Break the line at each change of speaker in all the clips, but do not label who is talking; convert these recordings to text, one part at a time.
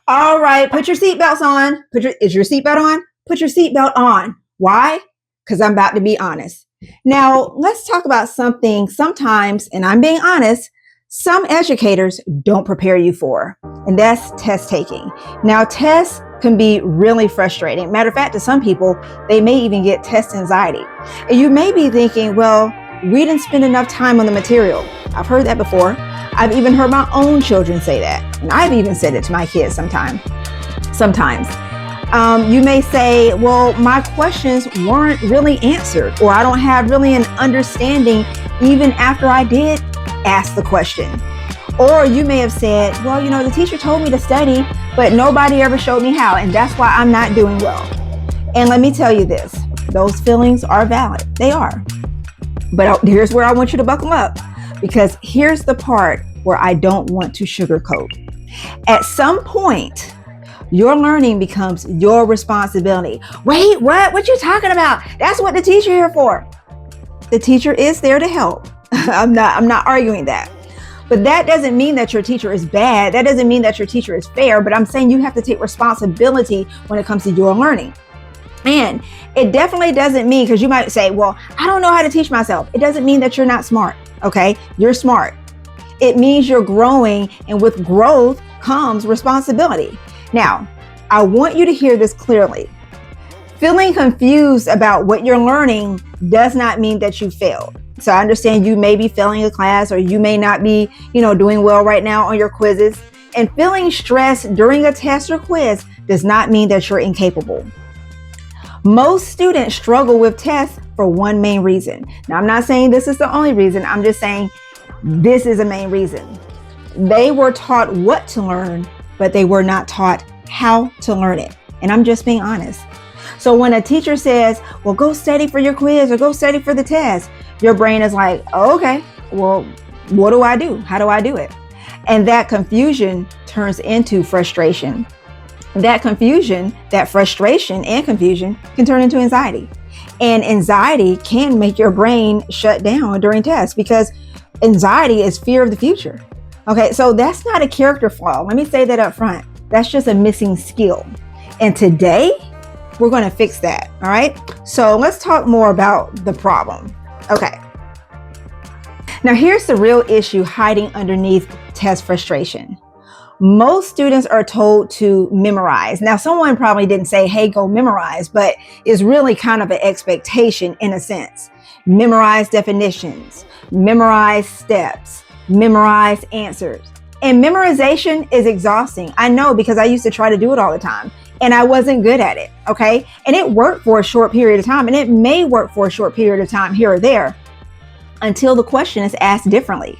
All right, put your seatbelts on. Is your seatbelt on? Put your seatbelt on. Why? Because I'm about to be honest. Now, let's talk about something sometimes, and I'm being honest, some educators don't prepare you for, and that's test taking. Now, tests can be really frustrating. Matter of fact, to some people, they may even get test anxiety. And you may be thinking, well, we didn't spend enough time on the material. I've heard that before. I've even heard my own children say that. And I've even said it to my kids sometimes. You may say, well, my questions weren't really answered, or I don't have really an understanding even after I did ask the question. Or you may have said, well, the teacher told me to study, but nobody ever showed me how, and that's why I'm not doing well. And let me tell you this, those feelings are valid. They are. But here's where I want you to buckle up, because here's the part where I don't want to sugarcoat. At some point, your learning becomes your responsibility. Wait, what? What you talking about? That's what the teacher here for. The teacher is there to help. I'm not arguing that. But that doesn't mean that your teacher is bad. That doesn't mean that your teacher is fair. But I'm saying you have to take responsibility when it comes to your learning. And it definitely doesn't mean, because you might say, well, I don't know how to teach myself. It doesn't mean that you're not smart. Okay, you're smart. It means you're growing, and with growth comes responsibility. Now, I want you to hear this clearly. Feeling confused about what you're learning does not mean that you failed. So I understand you may be failing a class, or you may not be, doing well right now on your quizzes. And feeling stressed during a test or quiz does not mean that you're incapable. Most students struggle with tests for one main reason. Now, I'm not saying this is the only reason. I'm just saying this is a main reason. They were taught what to learn, but they were not taught how to learn it. And I'm just being honest. So when a teacher says, well, go study for your quiz or go study for the test, your brain is like, oh, okay, well, what do I do? How do I do it? And that confusion turns into frustration. That confusion, that frustration and confusion can turn into anxiety. And anxiety can make your brain shut down during tests, because anxiety is fear of the future. Okay, so that's not a character flaw. Let me say that up front. That's just a missing skill. And today, we're going to fix that. All right, so let's talk more about the problem. Okay. Now, here's the real issue hiding underneath test frustration. Most students are told to memorize. Now, someone probably didn't say, hey, go memorize, but it's really kind of an expectation in a sense. Memorize definitions, memorize steps, memorize answers. And memorization is exhausting. I know, because I used to try to do it all the time and I wasn't good at it. Okay. And it worked for a short period of time, and it may work for a short period of time here or there until the question is asked differently,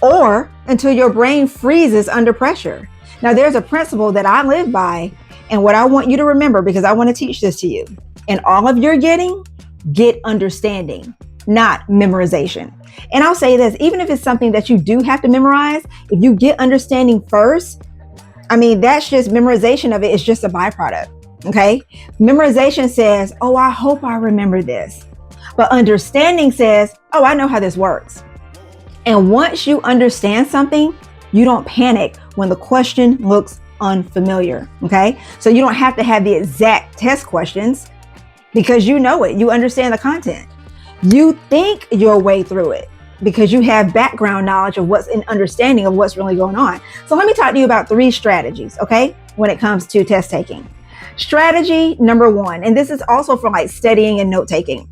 or until your brain freezes under pressure. Now, there's a principle that I live by, and what I want you to remember, because I want to teach this to you. In all of your getting, get understanding, not memorization. And I'll say this, even if it's something that you do have to memorize, if you get understanding first, that's just memorization of it. It's just a byproduct. Okay. Memorization says, oh, I hope I remember this. But understanding says, oh, I know how this works. And once you understand something, you don't panic when the question looks unfamiliar. Okay. So you don't have to have the exact test questions, because you know it. You understand the content. You think your way through it because you have background knowledge of what's an understanding of what's really going on. So let me talk to you about 3 strategies, okay, when it comes to test taking. Strategy number 1, and this is also for like studying and note taking.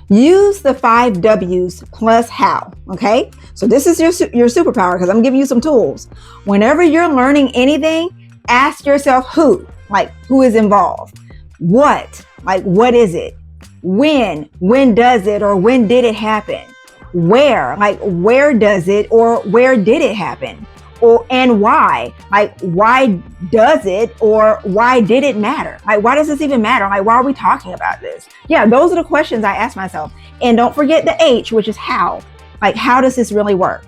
Use the 5 W's plus how, okay? So this is your superpower, because I'm giving you some tools. Whenever you're learning anything, ask yourself who, like who is involved? What, like what is it? When does it, or when did it happen? Where, like where does it, or where did it happen? Or, and why, like why does it, or why did it matter? Like why does this even matter? Like why are we talking about this? Yeah, those are the questions I ask myself. And don't forget the H, which is how. Like how does this really work?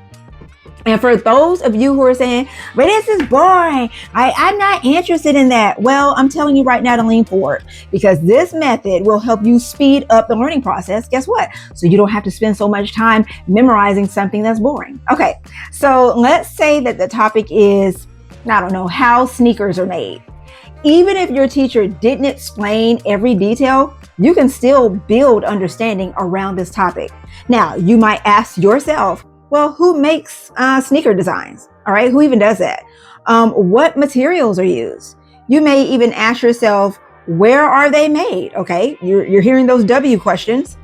And for those of you who are saying, but this is boring, I'm not interested in that. Well, I'm telling you right now to lean forward, because this method will help you speed up the learning process. Guess what? So you don't have to spend so much time memorizing something that's boring. Okay, so let's say that the topic is I don't know, how sneakers are made. Even if your teacher didn't explain every detail, you can still build understanding around this topic. Now, you might ask yourself, well, who makes sneaker designs? All right, who even does that? What materials are used? You may even ask yourself, where are they made? Okay, you're hearing those W questions.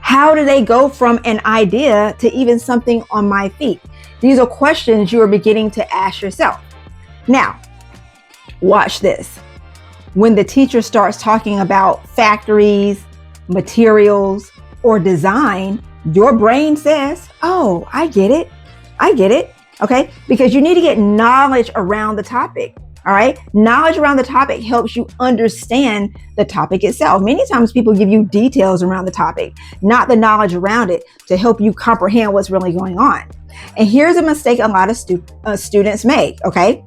How do they go from an idea to even something on my feet? These are questions you are beginning to ask yourself. Now, watch this. When the teacher starts talking about factories, materials, or design, your brain says, oh, I get it. I get it. Okay, because you need to get knowledge around the topic. All right, knowledge around the topic helps you understand the topic itself. Many times people give you details around the topic, not the knowledge around it to help you comprehend what's really going on. And here's a mistake a lot of students make. Okay,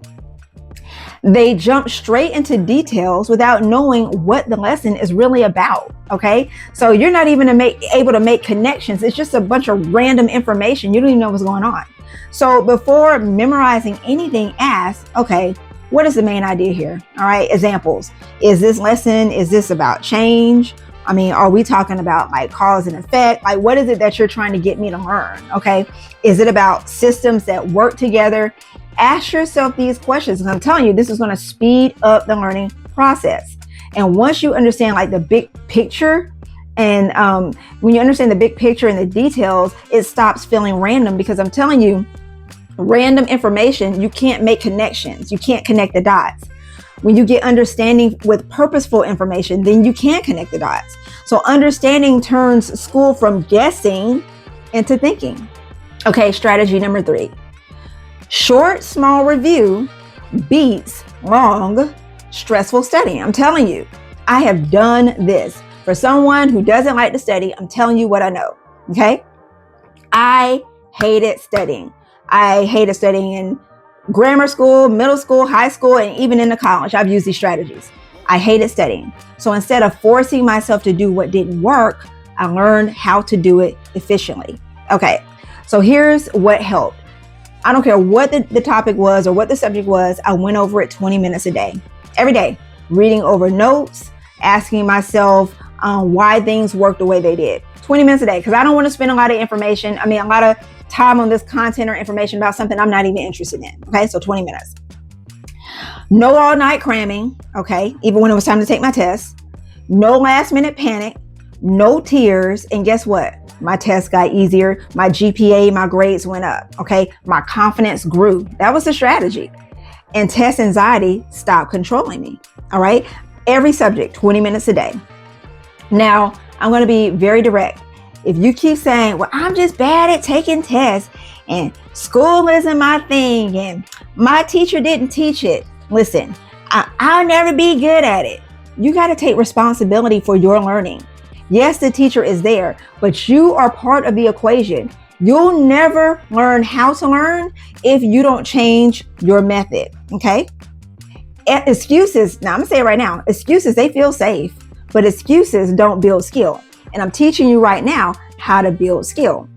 they jump straight into details without knowing what the lesson is really about. Okay, so you're not even able to make connections. It's just a bunch of random information. You don't even know what's going on. So before memorizing anything, ask, okay, what is the main idea here? All right, examples. Is this about change? I mean, are we talking about like cause and effect? Like, what is it that you're trying to get me to learn? Okay, is it about systems that work together? Ask yourself these questions. And I'm telling you, this is going to speed up the learning process. And once you understand like the big picture, and when you understand the big picture and the details, it stops feeling random, because I'm telling you, random information, you can't make connections. You can't connect the dots. When you get understanding with purposeful information, then you can connect the dots. So understanding turns school from guessing into thinking. Okay, strategy number 3. Short, small review beats long, stressful studying. I'm telling you, I have done this. For someone who doesn't like to study, I'm telling you what I know. Okay, I hated studying. I hated studying in grammar school, middle school, high school, and even in the college. I've used these strategies. I hated studying. So instead of forcing myself to do what didn't work, I learned how to do it efficiently. Okay, so here's what helped. I don't care what the topic was or what the subject was. I went over it 20 minutes a day, every day, reading over notes, asking myself why things worked the way they did. 20 minutes a day, because I don't want to spend a lot of time on this content or information about something I'm not even interested in. Okay, so 20 minutes. No all night cramming. Okay, even when it was time to take my test. No last minute panic. No tears. And guess what? My test got easier. My GPA, my grades went up. Okay, my confidence grew. That was the strategy. And test anxiety stopped controlling me. All right, every subject, 20 minutes a day. Now, I'm going to be very direct. If you keep saying, well, I'm just bad at taking tests and school isn't my thing and my teacher didn't teach it, listen, I'll never be good at it. You got to take responsibility for your learning. Yes, the teacher is there, but you are part of the equation. You'll never learn how to learn if you don't change your method. Okay? Excuses, now I'm going to say it right now, excuses, they feel safe, but excuses don't build skill. And I'm teaching you right now how to build skill.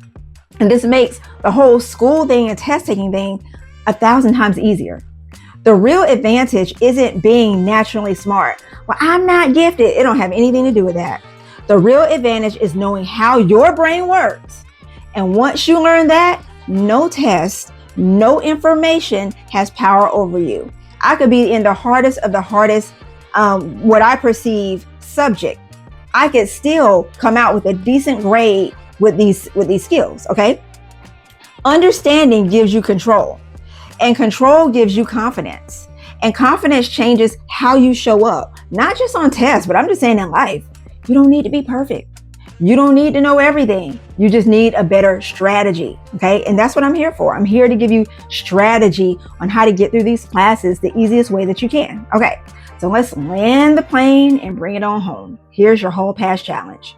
And this makes the whole school thing and test taking thing 1,000 times easier. The real advantage isn't being naturally smart. Well, I'm not gifted. It don't have anything to do with that. The real advantage is knowing how your brain works. And once you learn that, no test, no information has power over you. I could be in the hardest of the hardest, what I perceive subject. I could still come out with a decent grade with these skills. Okay. Understanding gives you control, and control gives you confidence, and confidence changes how you show up, not just on tests, but I'm just saying in life. You don't need to be perfect. You don't need to know everything. You just need a better strategy. Okay. And that's what I'm here for. I'm here to give you strategy on how to get through these classes the easiest way that you can. Okay. So let's land the plane and bring it on home. Here's your whole pass challenge.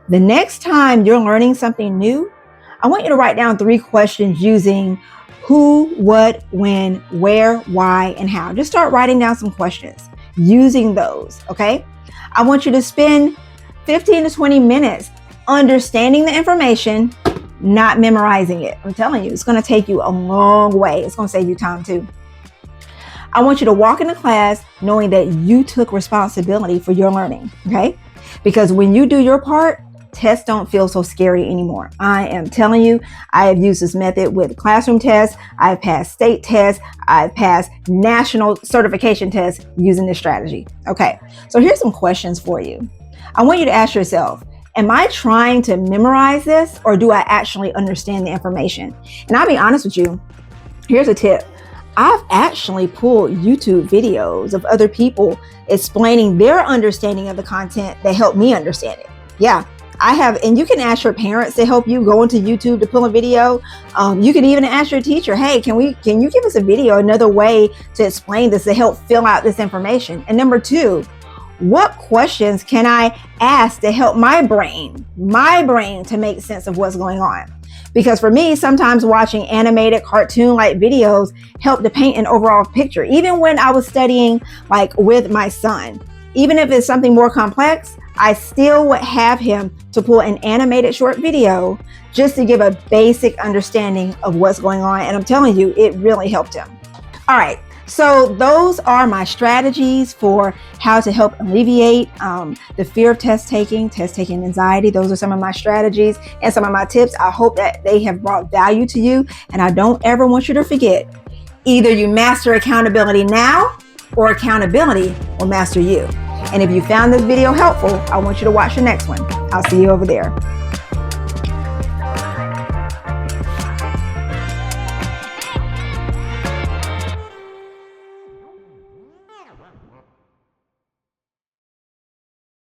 The next time you're learning something new, I want you to write down 3 questions using who, what, when, where, why, and how. Just start writing down some questions using those. Okay. I want you to spend 15 to 20 minutes understanding the information, not memorizing it. I'm telling you, it's going to take you a long way. It's going to save you time too. I want you to walk into class knowing that you took responsibility for your learning, okay? Because when you do your part, tests don't feel so scary anymore. I am telling you, I have used this method with classroom tests. I've passed state tests. I've passed national certification tests using this strategy. Okay, so here's some questions for you. I want you to ask yourself, am I trying to memorize this, or do I actually understand the information? And I'll be honest with you, here's a tip. I've actually pulled YouTube videos of other people explaining their understanding of the content that helped me understand it. Yeah, I have, and you can ask your parents to help you go into YouTube to pull a video. You can even ask your teacher, hey, can you give us a video, another way to explain this, to help fill out this information? And number two, what questions can I ask to help my brain to make sense of what's going on? Because for me, sometimes watching animated cartoon-like videos help to paint an overall picture. Even when I was studying like with my son, even if it's something more complex, I still would have him to pull an animated short video just to give a basic understanding of what's going on. And I'm telling you, it really helped him. All right. So those are my strategies for how to help alleviate the fear of test taking anxiety. Those are some of my strategies and some of my tips. I hope that they have brought value to you. And I don't ever want you to forget, either you master accountability now, or accountability will master you. And if you found this video helpful, I want you to watch the next one. I'll see you over there.